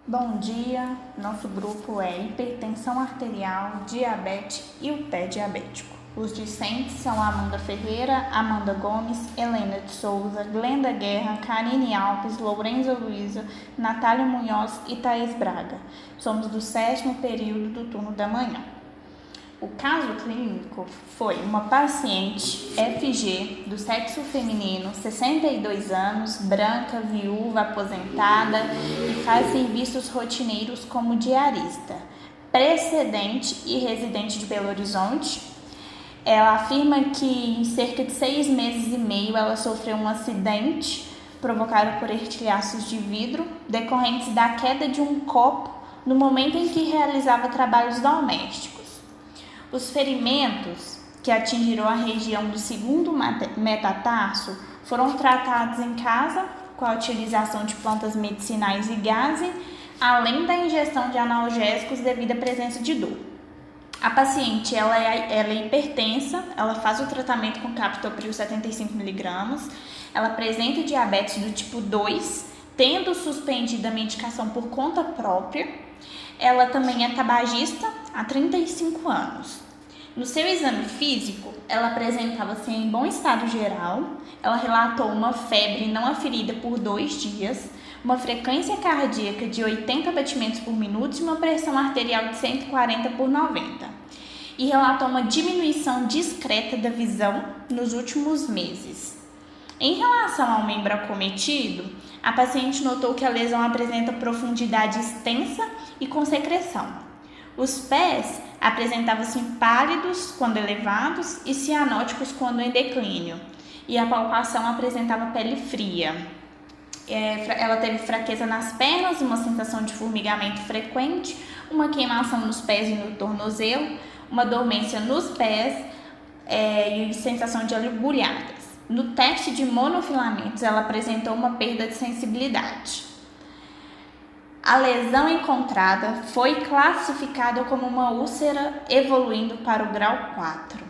Bom dia, nosso grupo é hipertensão arterial, diabetes e o pé diabético. Os discentes são Amanda Ferreira, Amanda Gomes, Helena de Souza, Glenda Guerra, Karine Alves, Lourenza Luiza, Natália Munhoz e Thaís Braga. Somos do 7º período do turno da manhã. O caso clínico foi uma paciente FG do sexo feminino, 62 anos, branca, viúva, aposentada e faz serviços rotineiros como diarista, precedente e residente de Belo Horizonte. Ela afirma que em cerca de 6 meses e meio ela sofreu um acidente provocado por estilhaços de vidro decorrentes da queda de um copo no momento em que realizava trabalhos domésticos. Os ferimentos que atingiram a região do segundo metatarso foram tratados em casa com a utilização de plantas medicinais e gaze, além da ingestão de analgésicos devido à presença de dor. A paciente ela é hipertensa, ela faz o tratamento com captopril 75mg, ela apresenta diabetes do tipo 2, tendo suspendido a medicação por conta própria. Ela também é tabagista há 35 anos. No seu exame físico, ela apresentava-se em bom estado geral, ela relatou uma febre não aferida por 2 dias, uma frequência cardíaca de 80 batimentos por minuto e uma pressão arterial de 140/90. E relatou uma diminuição discreta da visão nos últimos meses. Em relação ao membro acometido, a paciente notou que a lesão apresenta profundidade extensa e com secreção. Os pés apresentavam-se pálidos quando elevados e cianóticos quando em declínio, e a palpação apresentava pele fria. Ela teve fraqueza nas pernas, uma sensação de formigamento frequente, uma queimação nos pés e no tornozelo, uma dormência nos pés e sensação de olhulhadas. No teste de monofilamentos, ela apresentou uma perda de sensibilidade. A lesão encontrada foi classificada como uma úlcera evoluindo para o grau 4,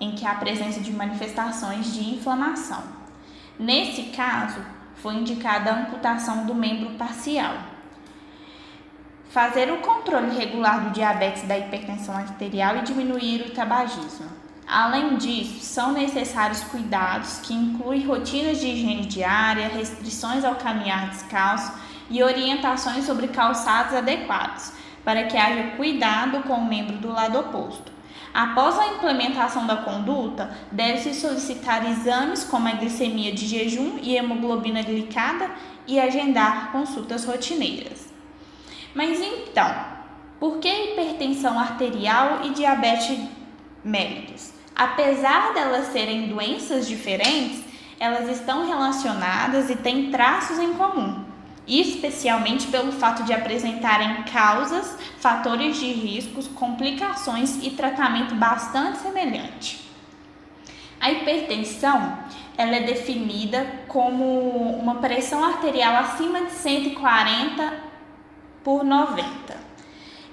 em que há a presença de manifestações de inflamação. Nesse caso, foi indicada a amputação do membro parcial. Fazer o controle regular do diabetes e da hipertensão arterial e diminuir o tabagismo. Além disso, são necessários cuidados que incluem rotinas de higiene diária, restrições ao caminhar descalço e orientações sobre calçados adequados, para que haja cuidado com o membro do lado oposto. Após a implementação da conduta, deve-se solicitar exames como a glicemia de jejum e hemoglobina glicada e agendar consultas rotineiras. Mas então, por que hipertensão arterial e diabetes mellitus? Apesar delas serem doenças diferentes, elas estão relacionadas e têm traços em comum, especialmente pelo fato de apresentarem causas, fatores de riscos, complicações e tratamento bastante semelhante. A hipertensão ela é definida como uma pressão arterial acima de 140/90.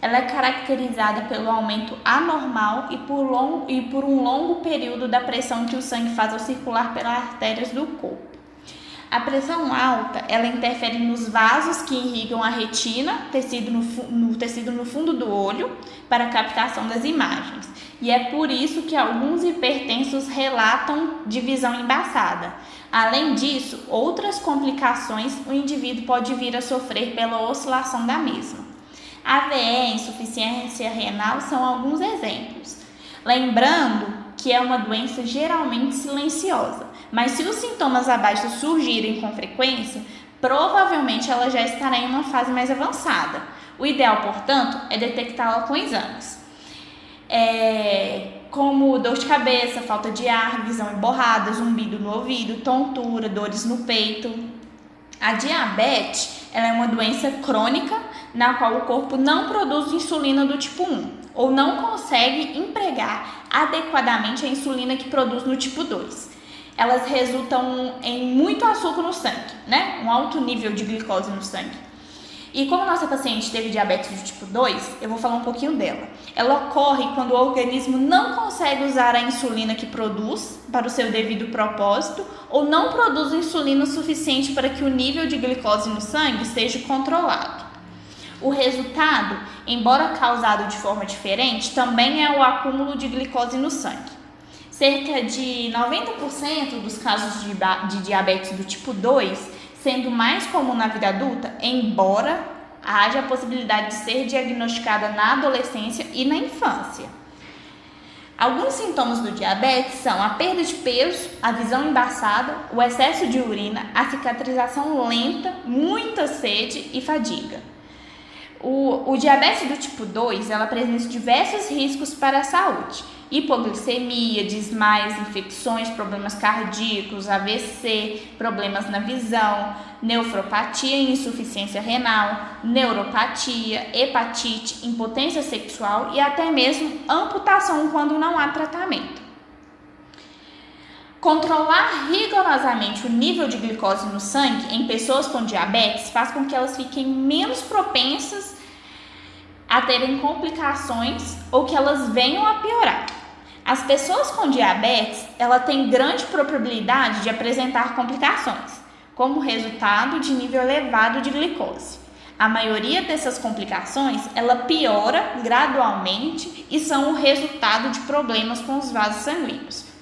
Ela é caracterizada pelo aumento anormal e por um longo período da pressão que o sangue faz ao circular pelas artérias do corpo. A pressão alta, ela interfere nos vasos que irrigam a retina, tecido no fundo do olho, para a captação das imagens. E é por isso que alguns hipertensos relatam de visão embaçada. Além disso, outras complicações o indivíduo pode vir a sofrer pela oscilação da mesma. AVE e insuficiência renal são alguns exemplos. Lembrando que é uma doença geralmente silenciosa, mas se os sintomas abaixo surgirem com frequência, provavelmente ela já estará em uma fase mais avançada. O ideal, portanto, é detectá-la com exames, como dor de cabeça, falta de ar, visão emborrada, zumbido no ouvido, tontura, dores no peito. A diabetes ela é uma doença crônica na qual o corpo não produz insulina do tipo 1 ou não consegue empregar adequadamente a insulina que produz no tipo 2. Elas resultam em muito açúcar no sangue, um alto nível de glicose no sangue. E como nossa paciente teve diabetes do tipo 2, eu vou falar um pouquinho dela. Ela ocorre quando o organismo não consegue usar a insulina que produz para o seu devido propósito ou não produz insulina suficiente para que o nível de glicose no sangue seja controlado. O resultado, embora causado de forma diferente, também é o acúmulo de glicose no sangue. Cerca de 90% dos casos de diabetes do tipo 2, sendo mais comum na vida adulta, embora haja a possibilidade de ser diagnosticada na adolescência e na infância. Alguns sintomas do diabetes são a perda de peso, a visão embaçada, o excesso de urina, a cicatrização lenta, muita sede e fadiga. O diabetes do tipo 2, ela apresenta diversos riscos para a saúde: hipoglicemia, desmaios, infecções, problemas cardíacos, AVC, problemas na visão, nefropatia e insuficiência renal, neuropatia, hepatite, impotência sexual e até mesmo amputação quando não há tratamento. Controlar rigorosamente o nível de glicose no sangue em pessoas com diabetes faz com que elas fiquem menos propensas a terem complicações ou que elas venham a piorar. As pessoas com diabetes, ela tem grande probabilidade de apresentar complicações, como resultado de nível elevado de glicose. A maioria dessas complicações, ela piora gradualmente e são o resultado de problemas com os vasos sanguíneos.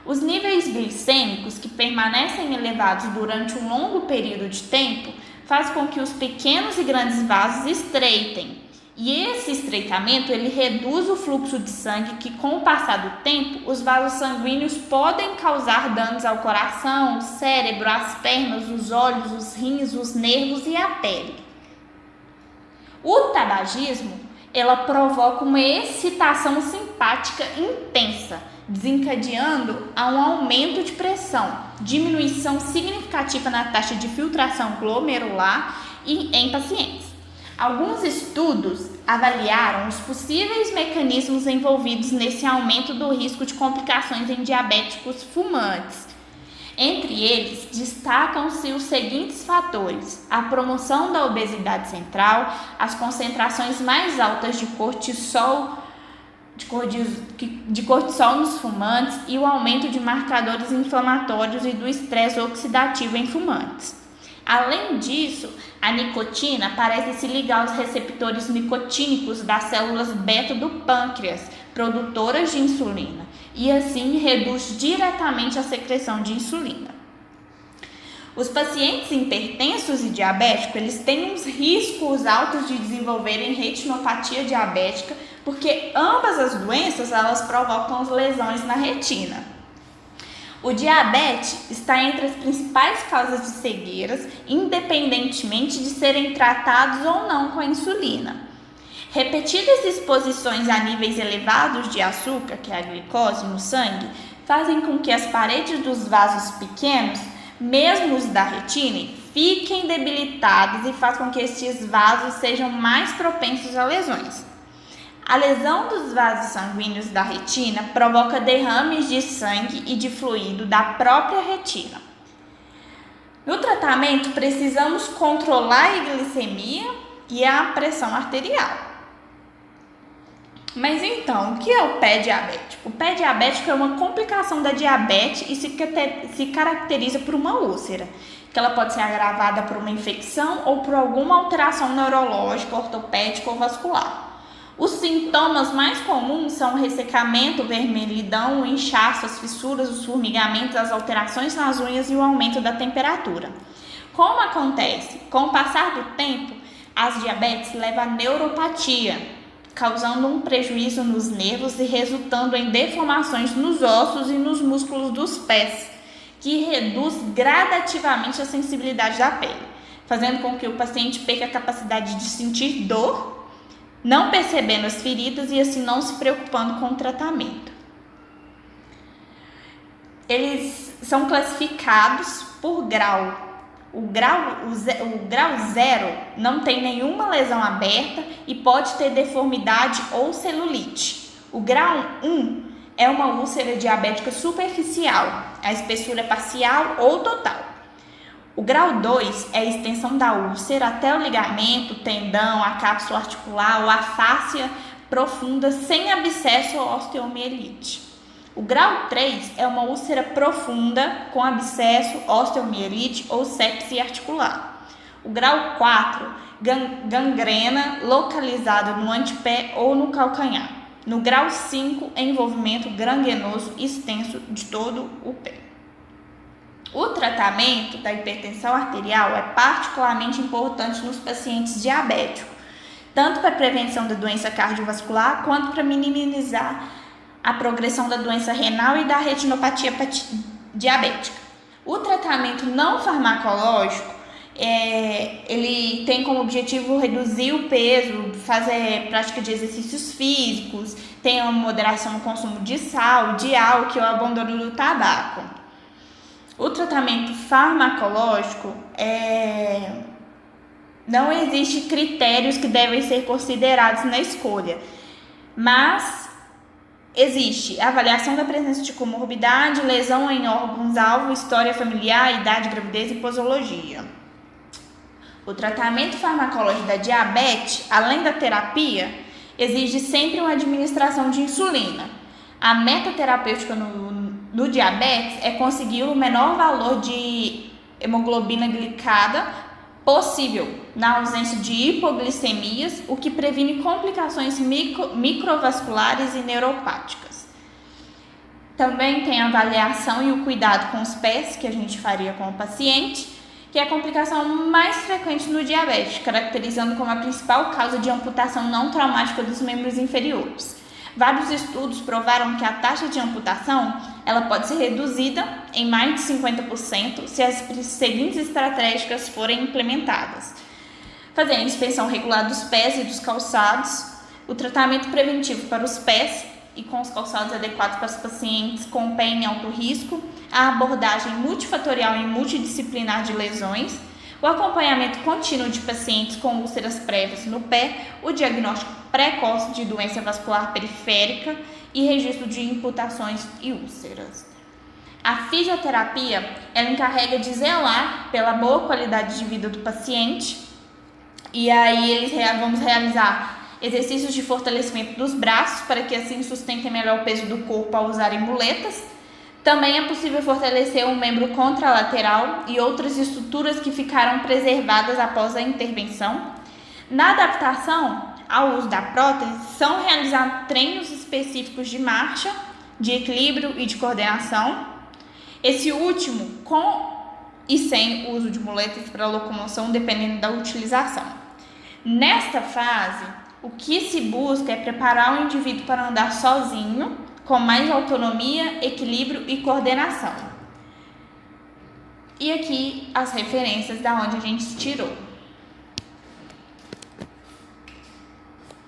Os níveis glicêmicos, que permanecem elevados durante um longo período de tempo, faz com que os pequenos e grandes vasos estreitem. E esse estreitamento, ele reduz o fluxo de sangue que, com o passar do tempo, os vasos sanguíneos podem causar danos ao coração, o cérebro, as pernas, os olhos, os rins, os nervos e a pele. O tabagismo, ela provoca uma excitação simpática intensa, desencadeando a um aumento de pressão, diminuição significativa na taxa de filtração glomerular em pacientes. Alguns estudos avaliaram os possíveis mecanismos envolvidos nesse aumento do risco de complicações em diabéticos fumantes. Entre eles, destacam-se os seguintes fatores: a promoção da obesidade central, as concentrações mais altas de cortisol nos fumantes e o aumento de marcadores inflamatórios e do estresse oxidativo em fumantes. Além disso, a nicotina parece se ligar aos receptores nicotínicos das células beta do pâncreas, produtoras de insulina, e assim reduz diretamente a secreção de insulina. Os pacientes hipertensos e diabéticos, eles têm uns riscos altos de desenvolverem retinopatia diabética, porque ambas as doenças, elas provocam lesões na retina. O diabetes está entre as principais causas de cegueiras, independentemente de serem tratados ou não com a insulina. Repetidas exposições a níveis elevados de açúcar, que é a glicose, no sangue, fazem com que as paredes dos vasos pequenos, mesmo os da retina, fiquem debilitados e faz com que estes vasos sejam mais propensos a lesões. A lesão dos vasos sanguíneos da retina provoca derrames de sangue e de fluido da própria retina. No tratamento, precisamos controlar a glicemia e a pressão arterial. Mas então, o que é o pé diabético? O pé diabético é uma complicação da diabetes e se caracteriza por uma úlcera, que ela pode ser agravada por uma infecção ou por alguma alteração neurológica, ortopédica ou vascular. Os sintomas mais comuns são o ressecamento, o vermelhidão, o inchaço, as fissuras, os formigamentos, as alterações nas unhas e o aumento da temperatura. Como acontece? Com o passar do tempo, as diabetes levam à neuropatia, causando um prejuízo nos nervos e resultando em deformações nos ossos e nos músculos dos pés, que reduz gradativamente a sensibilidade da pele, fazendo com que o paciente perca a capacidade de sentir dor, não percebendo as feridas e assim não se preocupando com o tratamento. Eles são classificados por grau. O grau 0 não tem nenhuma lesão aberta e pode ter deformidade ou celulite. O grau 1 é uma úlcera diabética superficial, a espessura é parcial ou total. O grau 2 é a extensão da úlcera até o ligamento, tendão, a cápsula articular ou a fáscia profunda sem abscesso ou osteomielite. O grau 3 é uma úlcera profunda com abscesso, osteomielite ou sepse articular. O grau 4, gangrena localizada no antepé ou no calcanhar. No grau 5, envolvimento gangrenoso extenso de todo o pé. O tratamento da hipertensão arterial é particularmente importante nos pacientes diabéticos, tanto para a prevenção da doença cardiovascular quanto para minimizar a progressão da doença renal e da retinopatia diabética. O tratamento não farmacológico ele tem como objetivo reduzir o peso, fazer prática de exercícios físicos, tem uma moderação no consumo de sal, de álcool e o abandono do tabaco. O tratamento farmacológico não existe critérios que devem ser considerados na escolha, mas existe avaliação da presença de comorbidade, lesão em órgãos-alvo, história familiar, idade, gravidez e posologia. O tratamento farmacológico da diabetes, além da terapia, exige sempre uma administração de insulina. A meta terapêutica no diabetes é conseguir o menor valor de hemoglobina glicada possível, na ausência de hipoglicemias, o que previne complicações microvasculares e neuropáticas. Também tem a avaliação e o cuidado com os pés, que a gente faria com o paciente, que é a complicação mais frequente no diabetes, caracterizando como a principal causa de amputação não traumática dos membros inferiores. Vários estudos provaram que a taxa de amputação ela pode ser reduzida em mais de 50% se as seguintes estratégias forem implementadas. Fazer a inspeção regular dos pés e dos calçados, o tratamento preventivo para os pés e com os calçados adequados para os pacientes com pé em alto risco, a abordagem multifatorial e multidisciplinar de lesões, o acompanhamento contínuo de pacientes com úlceras prévias no pé, o diagnóstico precoce de doença vascular periférica e registro de imputações e úlceras. A fisioterapia, ela encarrega de zelar pela boa qualidade de vida do paciente, e aí vamos realizar exercícios de fortalecimento dos braços para que assim sustentem melhor o peso do corpo ao usarem muletas. Também é possível fortalecer o membro contralateral e outras estruturas que ficaram preservadas após a intervenção. Na adaptação ao uso da prótese, são realizados treinos específicos de marcha, de equilíbrio e de coordenação. Esse último com e sem o uso de muletas para locomoção, dependendo da utilização. Nesta fase, o que se busca é preparar o indivíduo para andar sozinho, com mais autonomia, equilíbrio e coordenação. E aqui as referências da onde a gente tirou.